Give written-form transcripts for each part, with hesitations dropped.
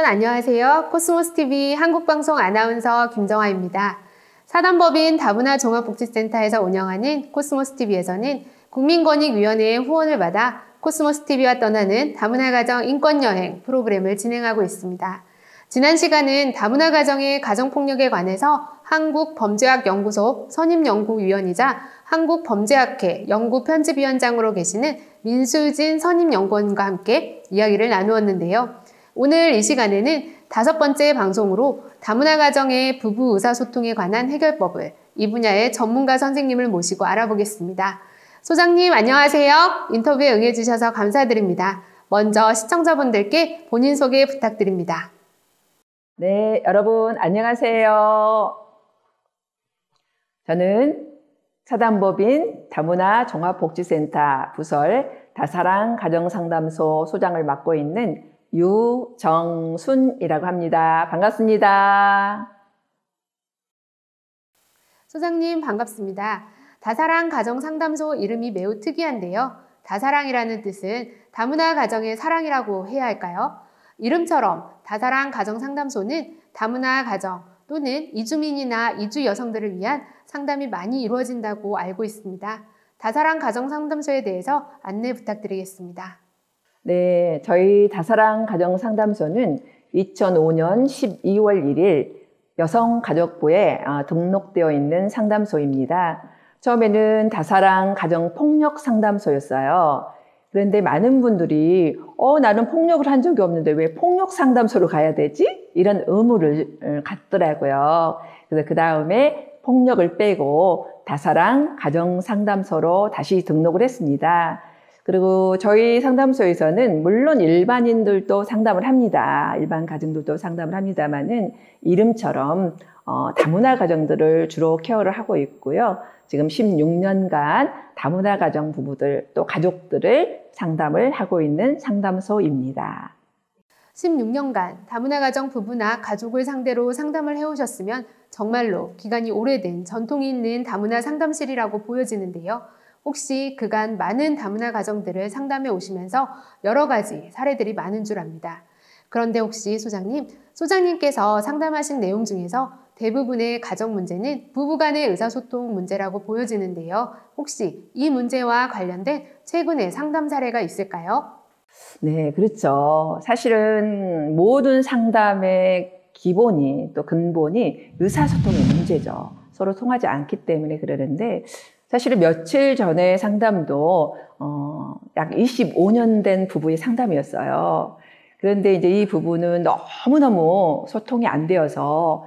안녕하세요. 코스모스TV 한국방송 아나운서 김정아입니다. 사단법인 다문화 종합복지센터에서 운영하는 코스모스TV에서는 국민권익위원회의 후원을 받아 코스모스TV와 떠나는 다문화가정 인권여행 프로그램을 진행하고 있습니다. 지난 시간은 다문화가정의 가정폭력에 관해서 한국범죄학연구소 선임연구위원이자 한국범죄학회 연구편집위원장으로 계시는 민수진 선임연구원과 함께 이야기를 나누었는데요. 오늘 이 시간에는 5번째 방송으로 다문화 가정의 부부 의사소통에 관한 해결법을 이 분야의 전문가 선생님을 모시고 알아보겠습니다. 소장님 안녕하세요. 인터뷰에 응해주셔서 감사드립니다. 먼저 시청자분들께 본인 소개 부탁드립니다. 네, 여러분 안녕하세요. 저는 사단법인 다문화 종합복지센터 부설 다사랑 가정상담소 소장을 맡고 있는 유정순이라고 합니다. 반갑습니다. 소장님 반갑습니다. 다사랑 가정상담소 이름이 매우 특이한데요. 다사랑이라는 뜻은 다문화 가정의 사랑이라고 해야 할까요? 이름처럼 다사랑 가정상담소는 다문화 가정 또는 이주민이나 이주 여성들을 위한 상담이 많이 이루어진다고 알고 있습니다. 다사랑 가정상담소에 대해서 안내 부탁드리겠습니다. 네, 저희 다사랑 가정상담소는 2005년 12월 1일 여성가족부에 등록되어 있는 상담소입니다. 처음에는 다사랑 가정폭력상담소였어요. 그런데 많은 분들이 나는 폭력을 한 적이 없는데 왜 폭력상담소로 가야 되지? 이런 의무를 갖더라고요. 그래서 그 다음에 폭력을 빼고 다사랑 가정상담소로 다시 등록을 했습니다. 그리고 저희 상담소에서는 물론 일반인들도 상담을 합니다. 일반 가정들도 상담을 합니다만은 이름처럼 다문화 가정들을 주로 케어를 하고 있고요. 지금 16년간 다문화 가정 부부들 또 가족들을 상담을 하고 있는 상담소입니다. 16년간 다문화 가정 부부나 가족을 상대로 상담을 해오셨으면 정말로 기간이 오래된 전통이 있는 다문화 상담실이라고 보여지는데요. 혹시 그간 많은 다문화 가정들을 상담해 오시면서 여러 가지 사례들이 많은 줄 압니다. 그런데 혹시 소장님께서 상담하신 내용 중에서 대부분의 가정 문제는 부부간의 의사소통 문제라고 보여지는데요. 혹시 이 문제와 관련된 최근의 상담 사례가 있을까요? 네, 그렇죠. 사실은 모든 상담의 기본이 또 근본이 의사소통의 문제죠. 서로 통하지 않기 때문에 그러는데 사실은 며칠 전에 상담도 약 25년 된 부부의 상담이었어요. 그런데 이제 이 부부는 너무너무 소통이 안 되어서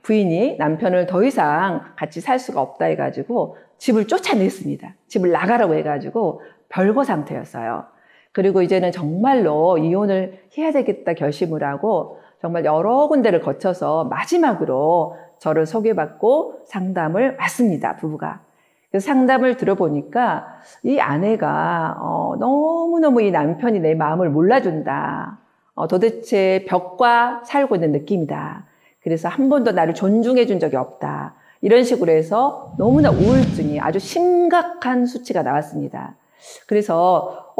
부인이 남편을 더 이상 같이 살 수가 없다 해가지고 집을 쫓아냈습니다. 집을 나가라고 해가지고 별거 상태였어요. 그리고 이제는 정말로 이혼을 해야 되겠다 결심을 하고 정말 여러 군데를 거쳐서 마지막으로 저를 소개받고 상담을 왔습니다, 부부가. 그래서 상담을 들어보니까 이 아내가 너무너무 이 남편이 내 마음을 몰라준다. 도대체 벽과 살고 있는 느낌이다. 그래서 한 번도 나를 존중해 준 적이 없다. 이런 식으로 해서 너무나 우울증이 아주 심각한 수치가 나왔습니다. 그래서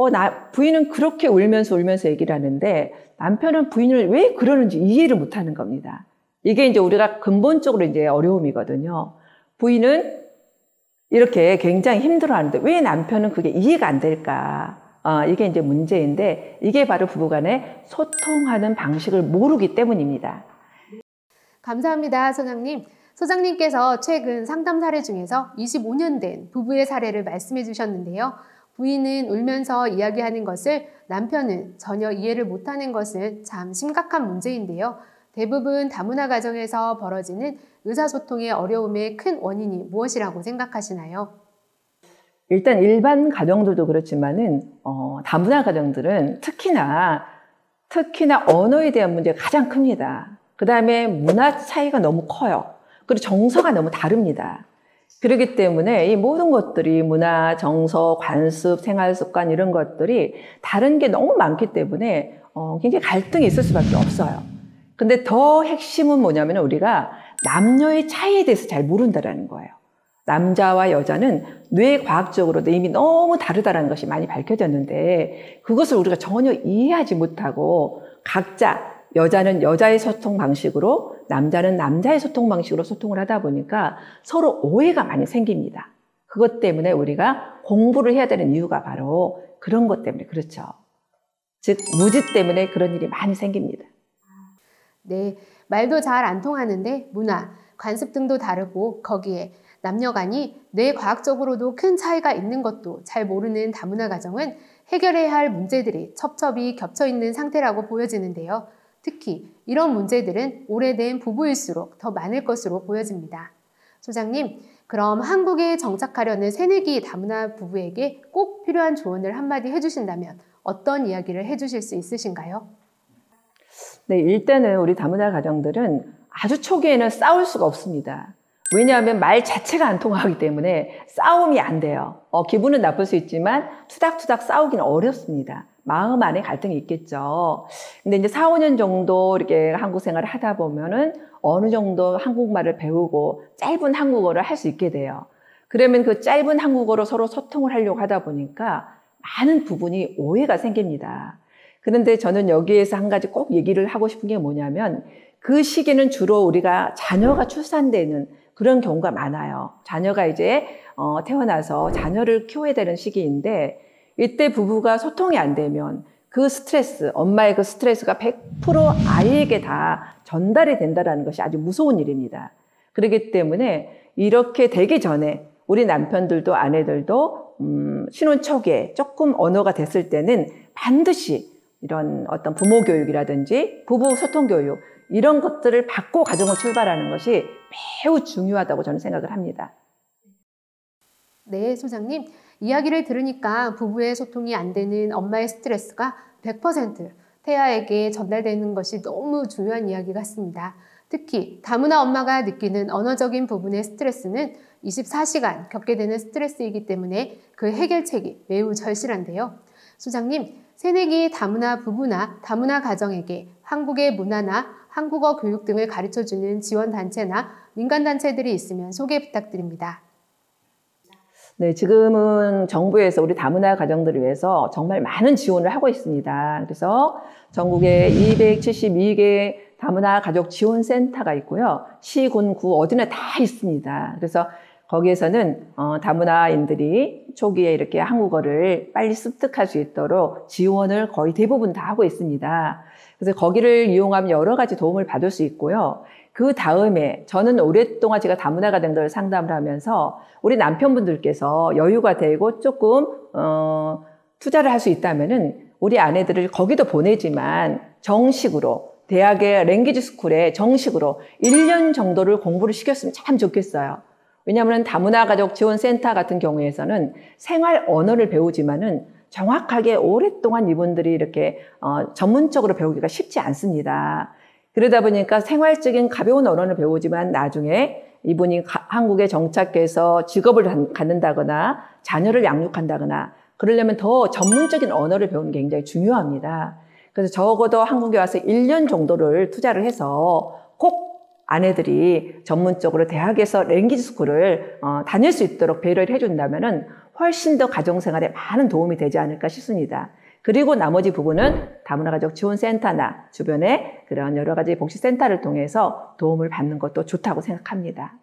부인은 그렇게 울면서 얘기를 하는데 남편은 부인을 왜 그러는지 이해를 못하는 겁니다. 이게 이제 우리가 근본적으로 이제 어려움이거든요. 부인은 이렇게 굉장히 힘들어하는데 왜 남편은 그게 이해가 안 될까? 이게 이제 문제인데 이게 바로 부부간에 소통하는 방식을 모르기 때문입니다. 감사합니다, 소장님. 소장님께서 최근 상담 사례 중에서 25년 된 부부의 사례를 말씀해 주셨는데요. 부인은 울면서 이야기하는 것을 남편은 전혀 이해를 못하는 것은 참 심각한 문제인데요. 대부분 다문화 가정에서 벌어지는 의사소통의 어려움의 큰 원인이 무엇이라고 생각하시나요? 일단 일반 가정들도 그렇지만은 다문화 가정들은 특히나 언어에 대한 문제가 가장 큽니다. 그 다음에 문화 차이가 너무 커요. 그리고 정서가 너무 다릅니다. 그렇기 때문에 이 모든 것들이 문화, 정서, 관습, 생활습관 이런 것들이 다른 게 너무 많기 때문에 굉장히 갈등이 있을 수밖에 없어요. 근데 더 핵심은 뭐냐면 우리가 남녀의 차이에 대해서 잘 모른다는 거예요. 남자와 여자는 뇌과학적으로도 이미 너무 다르다는 것이 많이 밝혀졌는데 그것을 우리가 전혀 이해하지 못하고 각자 여자는 여자의 소통 방식으로 남자는 남자의 소통 방식으로 소통을 하다 보니까 서로 오해가 많이 생깁니다. 그것 때문에 우리가 공부를 해야 되는 이유가 바로 그런 것 때문에 그렇죠. 즉 무지 때문에 그런 일이 많이 생깁니다. 네, 말도 잘 안 통하는데 문화, 관습 등도 다르고 거기에 남녀 간이 뇌과학적으로도 큰 차이가 있는 것도 잘 모르는 다문화 가정은 해결해야 할 문제들이 첩첩이 겹쳐 있는 상태라고 보여지는데요. 특히 이런 문제들은 오래된 부부일수록 더 많을 것으로 보여집니다. 소장님, 그럼 한국에 정착하려는 새내기 다문화 부부에게 꼭 필요한 조언을 한마디 해주신다면 어떤 이야기를 해주실 수 있으신가요? 네, 일단은 우리 다문화 가정들은 아주 초기에는 싸울 수가 없습니다. 왜냐하면 말 자체가 안 통하기 때문에 싸움이 안 돼요. 기분은 나쁠 수 있지만 투닥투닥 싸우기는 어렵습니다. 마음 안에 갈등이 있겠죠. 근데 이제 4, 5년 정도 이렇게 한국 생활을 하다 보면은 어느 정도 한국말을 배우고 짧은 한국어를 할 수 있게 돼요. 그러면 그 짧은 한국어로 서로 소통을 하려고 하다 보니까 많은 부분이 오해가 생깁니다. 그런데 저는 여기에서 한 가지 꼭 얘기를 하고 싶은 게 뭐냐면 그 시기는 주로 우리가 자녀가 출산되는 그런 경우가 많아요. 자녀가 이제 태어나서 자녀를 키워야 되는 시기인데 이때 부부가 소통이 안 되면 그 스트레스, 엄마의 그 스트레스가 100% 아이에게 다 전달이 된다는 것이 아주 무서운 일입니다. 그렇기 때문에 이렇게 되기 전에 우리 남편들도 아내들도 신혼 초기에 조금 언어가 됐을 때는 반드시 이런 어떤 부모 교육이라든지 부부 소통 교육 이런 것들을 받고 가정을 출발하는 것이 매우 중요하다고 저는 생각을 합니다. 네, 소장님. 이야기를 들으니까 부부의 소통이 안 되는 엄마의 스트레스가 100% 태아에게 전달되는 것이 너무 중요한 이야기 같습니다. 특히 다문화 엄마가 느끼는 언어적인 부분의 스트레스는 24시간 겪게 되는 스트레스이기 때문에 그 해결책이 매우 절실한데요. 소장님, 새내기 다문화 부부나 다문화 가정에게 한국의 문화나 한국어 교육 등을 가르쳐주는 지원단체나 민간단체들이 있으면 소개 부탁드립니다. 네, 지금은 정부에서 우리 다문화 가정들을 위해서 정말 많은 지원을 하고 있습니다. 그래서 전국에 272개 다문화 가족 지원센터가 있고요. 시, 군, 구 어디나 다 있습니다. 그래서 거기에서는 다문화인들이 초기에 이렇게 한국어를 빨리 습득할 수 있도록 지원을 거의 대부분 다 하고 있습니다. 그래서 거기를 이용하면 여러 가지 도움을 받을 수 있고요. 그 다음에 저는 오랫동안 제가 다문화 가정들 상담을 하면서 우리 남편분들께서 여유가 되고 조금 투자를 할 수 있다면은 우리 아내들을 거기도 보내지만 정식으로 대학의 랭귀지 스쿨에 정식으로 1년 정도를 공부를 시켰으면 참 좋겠어요. 왜냐하면 다문화 가족 지원센터 같은 경우에서는 생활 언어를 배우지만은 정확하게 오랫동안 이분들이 이렇게 전문적으로 배우기가 쉽지 않습니다. 그러다 보니까 생활적인 가벼운 언어를 배우지만 나중에 이분이 한국에 정착해서 직업을 갖는다거나 자녀를 양육한다거나 그러려면 더 전문적인 언어를 배우는 게 굉장히 중요합니다. 그래서 적어도 한국에 와서 1년 정도를 투자를 해서 꼭 아내들이 전문적으로 대학에서 랭귀지 스쿨을 다닐 수 있도록 배려를 해준다면은 훨씬 더 가정생활에 많은 도움이 되지 않을까 싶습니다. 그리고 나머지 부분은 다문화 가족 지원센터나 주변에 그런 여러 가지 복지센터를 통해서 도움을 받는 것도 좋다고 생각합니다.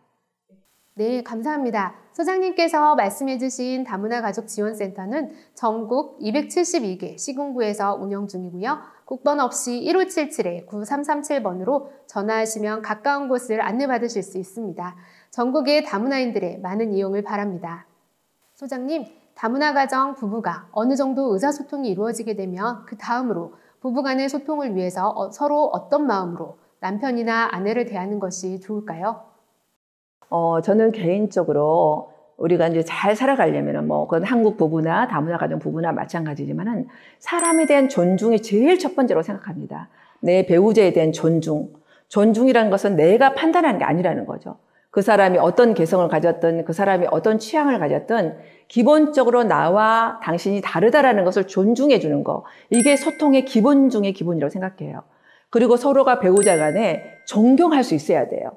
네, 감사합니다. 소장님께서 말씀해주신 다문화 가족 지원센터는 전국 272개 시군구에서 운영 중이고요. 국번 없이 1577-9337번으로 전화하시면 가까운 곳을 안내받으실 수 있습니다. 전국의 다문화인들의 많은 이용을 바랍니다. 소장님, 다문화 가정 부부가 어느 정도 의사소통이 이루어지게 되면 그 다음으로 부부간의 소통을 위해서 서로 어떤 마음으로 남편이나 아내를 대하는 것이 좋을까요? 저는 개인적으로 우리가 이제 잘 살아가려면은 그건 한국 부부나 다문화 가정 부부나 마찬가지지만은 사람에 대한 존중이 제일 첫 번째로 생각합니다. 내 배우자에 대한 존중. 존중이라는 것은 내가 판단하는 게 아니라는 거죠. 그 사람이 어떤 개성을 가졌든 그 사람이 어떤 취향을 가졌든 기본적으로 나와 당신이 다르다라는 것을 존중해 주는 거. 이게 소통의 기본 중의 기본이라고 생각해요. 그리고 서로가 배우자 간에 존경할 수 있어야 돼요.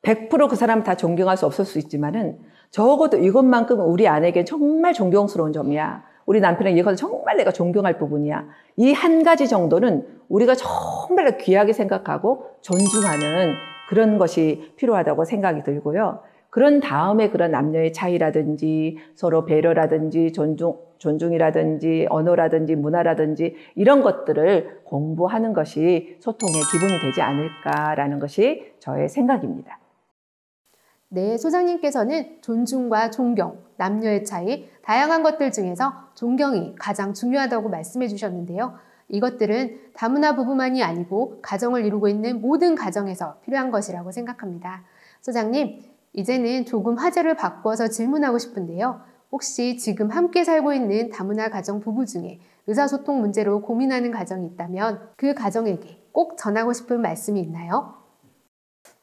100% 그 사람 다 존경할 수 없을 수 있지만은 적어도 이것만큼 우리 아내에게 정말 존경스러운 점이야. 우리 남편은 이건 정말 내가 존경할 부분이야. 이 한 가지 정도는 우리가 정말 귀하게 생각하고 존중하는 그런 것이 필요하다고 생각이 들고요. 그런 다음에 그런 남녀의 차이라든지 서로 배려라든지 존중이라든지 언어라든지 문화라든지 이런 것들을 공부하는 것이 소통의 기본이 되지 않을까라는 것이 저의 생각입니다. 네, 소장님께서는 존중과 존경, 남녀의 차이, 다양한 것들 중에서 존경이 가장 중요하다고 말씀해 주셨는데요. 이것들은 다문화 부부만이 아니고 가정을 이루고 있는 모든 가정에서 필요한 것이라고 생각합니다. 소장님, 이제는 조금 화제를 바꿔서 질문하고 싶은데요. 혹시 지금 함께 살고 있는 다문화 가정 부부 중에 의사소통 문제로 고민하는 가정이 있다면 그 가정에게 꼭 전하고 싶은 말씀이 있나요?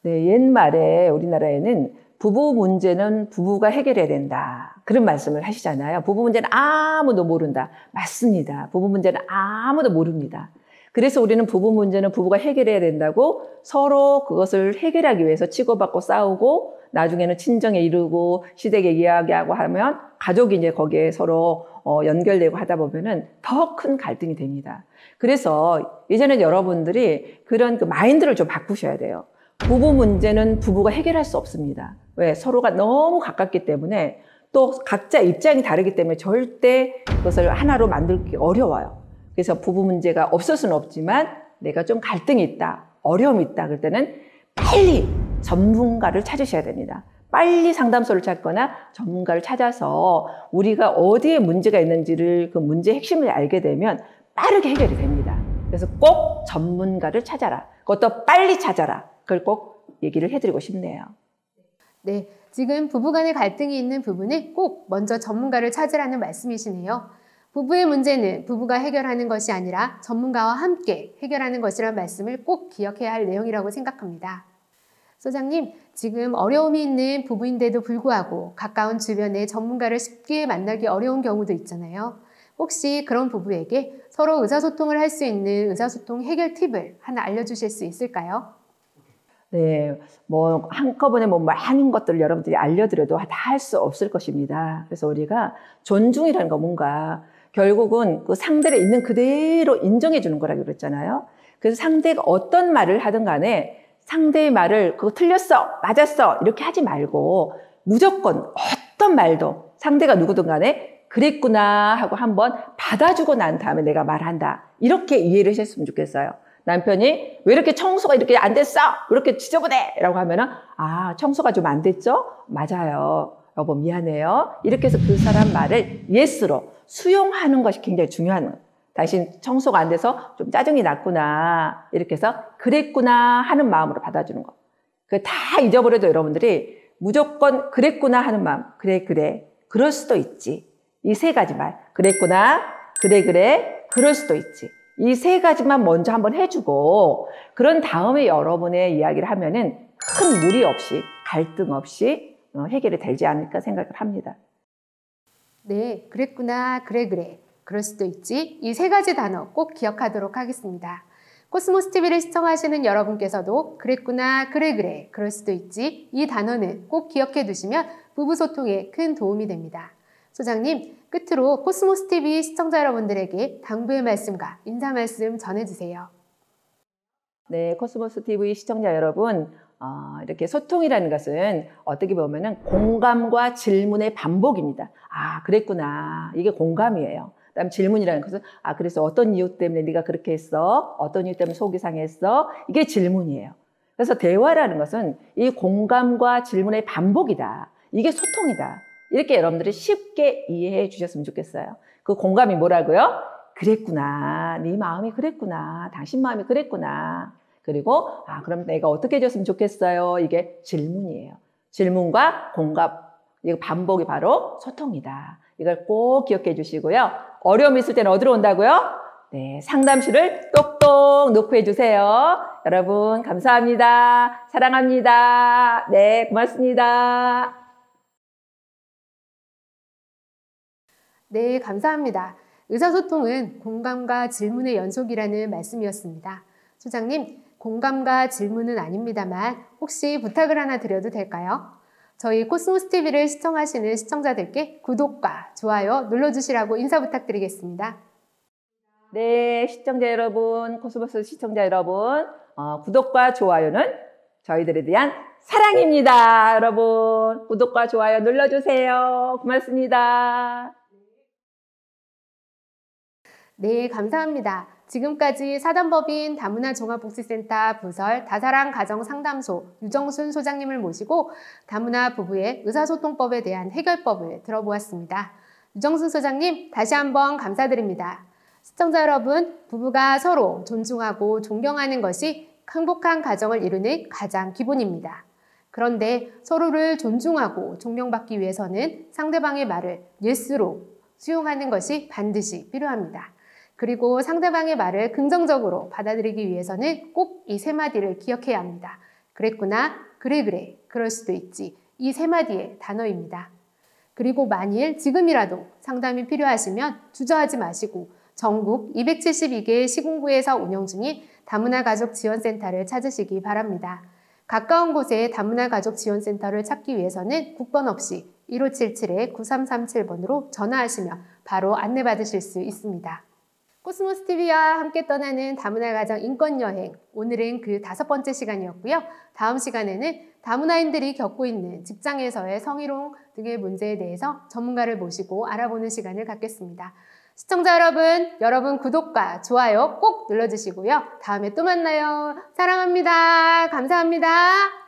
네, 옛말에 우리나라에는 부부 문제는 부부가 해결해야 된다. 그런 말씀을 하시잖아요. 부부 문제는 아무도 모른다. 맞습니다. 부부 문제는 아무도 모릅니다. 그래서 우리는 부부 문제는 부부가 해결해야 된다고 서로 그것을 해결하기 위해서 치고받고 싸우고 나중에는 친정에 이르고 시댁에 이야기하고 하면 가족이 이제 거기에 서로 연결되고 하다 보면은 더 큰 갈등이 됩니다. 그래서 이제는 여러분들이 그런 그 마인드를 좀 바꾸셔야 돼요. 부부 문제는 부부가 해결할 수 없습니다. 왜? 서로가 너무 가깝기 때문에 또 각자 입장이 다르기 때문에 절대 그것을 하나로 만들기 어려워요. 그래서 부부 문제가 없을 수는 없지만 내가 좀 갈등이 있다, 어려움이 있다 그럴 때는 빨리 전문가를 찾으셔야 됩니다. 빨리 상담소를 찾거나 전문가를 찾아서 우리가 어디에 문제가 있는지를 그 문제의 핵심을 알게 되면 빠르게 해결이 됩니다. 그래서 꼭 전문가를 찾아라. 그것도 빨리 찾아라. 그걸 꼭 얘기를 해드리고 싶네요. 네, 지금 부부간의 갈등이 있는 부분은 꼭 먼저 전문가를 찾으라는 말씀이시네요. 부부의 문제는 부부가 해결하는 것이 아니라 전문가와 함께 해결하는 것이란 말씀을 꼭 기억해야 할 내용이라고 생각합니다. 소장님, 지금 어려움이 있는 부부인데도 불구하고 가까운 주변에 전문가를 쉽게 만나기 어려운 경우도 있잖아요. 혹시 그런 부부에게 서로 의사소통을 할 수 있는 의사소통 해결 팁을 하나 알려주실 수 있을까요? 네, 뭐 한꺼번에 뭐 많은 것들을 여러분들이 알려드려도 다 할 수 없을 것입니다. 그래서 우리가 존중이라는 거 뭔가 결국은 그 상대를 있는 그대로 인정해 주는 거라고 그랬잖아요. 그래서 상대가 어떤 말을 하든 간에 상대의 말을 그거 틀렸어, 맞았어 이렇게 하지 말고 무조건 어떤 말도 상대가 누구든 간에 그랬구나 하고 한번 받아주고 난 다음에 내가 말한다. 이렇게 이해를 하셨으면 좋겠어요. 남편이 왜 이렇게 청소가 이렇게 안 됐어? 왜 이렇게 지저분해? 라고 하면은 아, 청소가 좀 안 됐죠? 맞아요. 여보 미안해요. 이렇게 해서 그 사람 말을 예스로 수용하는 것이 굉장히 중요한 거예요. 당신 청소가 안 돼서 좀 짜증이 났구나. 이렇게 해서 그랬구나 하는 마음으로 받아주는 거. 그 다 잊어버려도 여러분들이 무조건 그랬구나 하는 마음. 그래, 그래. 그럴 수도 있지. 이 세 가지 말. 그랬구나. 그래, 그래. 그럴 수도 있지. 이 세 가지만 먼저 한번 해주고 그런 다음에 여러분의 이야기를 하면은 큰 무리 없이 갈등 없이 해결이 되지 않을까 생각을 합니다. 네, 그랬구나, 그래, 그래. 그럴 수도 있지. 이 세 가지 단어 꼭 기억하도록 하겠습니다. 코스모스 TV를 시청하시는 여러분께서도 그랬구나, 그래, 그래. 그럴 수도 있지. 이 단어는 꼭 기억해 두시면 부부 소통에 큰 도움이 됩니다. 소장님, 끝으로 코스모스 TV 시청자 여러분들에게 당부의 말씀과 인사 말씀 전해주세요. 네, 코스모스 TV 시청자 여러분, 이렇게 소통이라는 것은 어떻게 보면은 공감과 질문의 반복입니다. 아, 그랬구나. 이게 공감이에요. 그다음 질문이라는 것은 아, 그래서 어떤 이유 때문에 네가 그렇게 했어? 어떤 이유 때문에 속이 상했어? 이게 질문이에요. 그래서 대화라는 것은 이 공감과 질문의 반복이다. 이게 소통이다. 이렇게 여러분들이 쉽게 이해해 주셨으면 좋겠어요. 그 공감이 뭐라고요? 그랬구나. 네 마음이 그랬구나. 당신 마음이 그랬구나. 그리고 아, 그럼 내가 어떻게 해줬으면 좋겠어요? 이게 질문이에요. 질문과 공감, 이거 반복이 바로 소통이다. 이걸 꼭 기억해 주시고요. 어려움이 있을 때는 어디로 온다고요? 네, 상담실을 똑똑 놓고 해주세요. 여러분 감사합니다. 사랑합니다. 네, 고맙습니다. 네, 감사합니다. 의사소통은 공감과 질문의 연속이라는 말씀이었습니다. 소장님, 공감과 질문은 아닙니다만 혹시 부탁을 하나 드려도 될까요? 저희 코스모스 TV를 시청하시는 시청자들께 구독과 좋아요 눌러주시라고 인사 부탁드리겠습니다. 네, 시청자 여러분, 코스모스 시청자 여러분, 구독과 좋아요는 저희들에 대한 사랑입니다. 여러분, 구독과 좋아요 눌러주세요. 고맙습니다. 네, 감사합니다. 지금까지 사단법인 다문화 종합복지센터 부설 다사랑 가정상담소 유정순 소장님을 모시고 다문화 부부의 의사소통법에 대한 해결법을 들어보았습니다. 유정순 소장님, 다시 한번 감사드립니다. 시청자 여러분, 부부가 서로 존중하고 존경하는 것이 행복한 가정을 이루는 가장 기본입니다. 그런데 서로를 존중하고 존경받기 위해서는 상대방의 말을 예스로 수용하는 것이 반드시 필요합니다. 그리고 상대방의 말을 긍정적으로 받아들이기 위해서는 꼭 이 세 마디를 기억해야 합니다. 그랬구나, 그래, 그럴 수도 있지. 이 세 마디의 단어입니다. 그리고 만일 지금이라도 상담이 필요하시면 주저하지 마시고 전국 272개 시군구에서 운영 중인 다문화 가족 지원센터를 찾으시기 바랍니다. 가까운 곳에 다문화 가족 지원센터를 찾기 위해서는 국번 없이 1577-9337번으로 전화하시면 바로 안내받으실 수 있습니다. 코스모스 TV와 함께 떠나는 다문화 가정 인권 여행, 오늘은 그 5번째 시간이었고요. 다음 시간에는 다문화인들이 겪고 있는 직장에서의 성희롱 등의 문제에 대해서 전문가를 모시고 알아보는 시간을 갖겠습니다. 시청자 여러분 구독과 좋아요 꼭 눌러주시고요. 다음에 또 만나요. 사랑합니다. 감사합니다.